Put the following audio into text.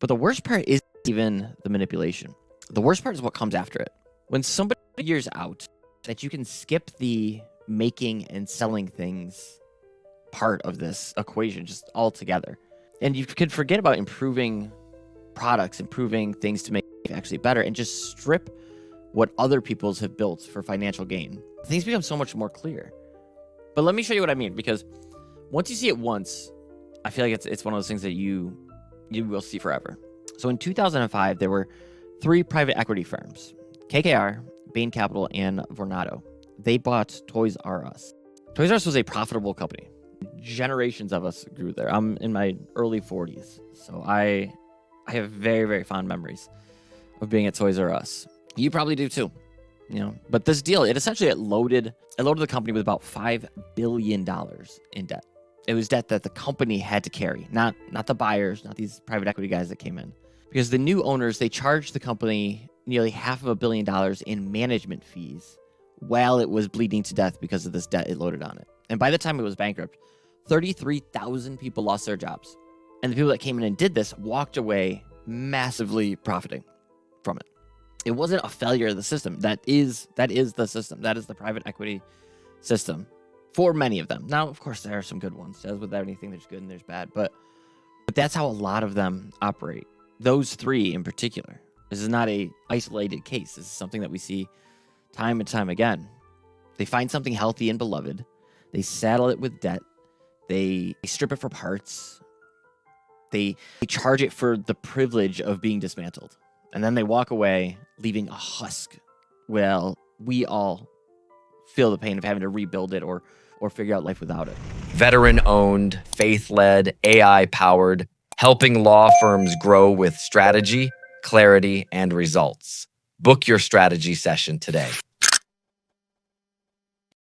But the worst part isn't even the manipulation. The worst part is what comes after it. When somebody figures out that you can skip the making and selling things part of this equation just altogether, and you could forget about improving products, improving things to make it actually better, and just strip what other people's have built for financial gain, things become so much more clear. But let me show you what I mean, because once you see it once, I feel like it's one of those things that you will see forever. So in 2005, there were 3 private equity firms, KKR, Bain Capital, and Vornado. They bought Toys R Us. Toys R Us was a profitable company. Generations of us grew there. I'm in my early 40s, so I have very, very fond memories of being at Toys R Us. You probably do too, But this deal, it loaded the company with about $5 billion in debt. It was debt that the company had to carry, not the buyers, not these private equity guys that came in. Because the new owners, they charged the company nearly $500 million in management fees while it was bleeding to death because of this debt it loaded on it. And by the time it was bankrupt, 33,000 people lost their jobs. And the people that came in and did this walked away massively profiting from it. It wasn't a failure of the system. That is the system. That is the private equity system for many of them. Now, of course, there are some good ones. As with anything, there's good and there's bad. But that's how a lot of them operate. Those 3 in particular. This is not a isolated case. This is something that we see time and time again. They find something healthy and beloved. They saddle it with debt. They strip it for parts. They charge it for the privilege of being dismantled. And then they walk away, leaving a husk. Well, we all feel the pain of having to rebuild it or figure out life without it. Veteran-owned, faith-led, AI-powered, helping law firms grow with strategy, clarity, and results. Book your strategy session today.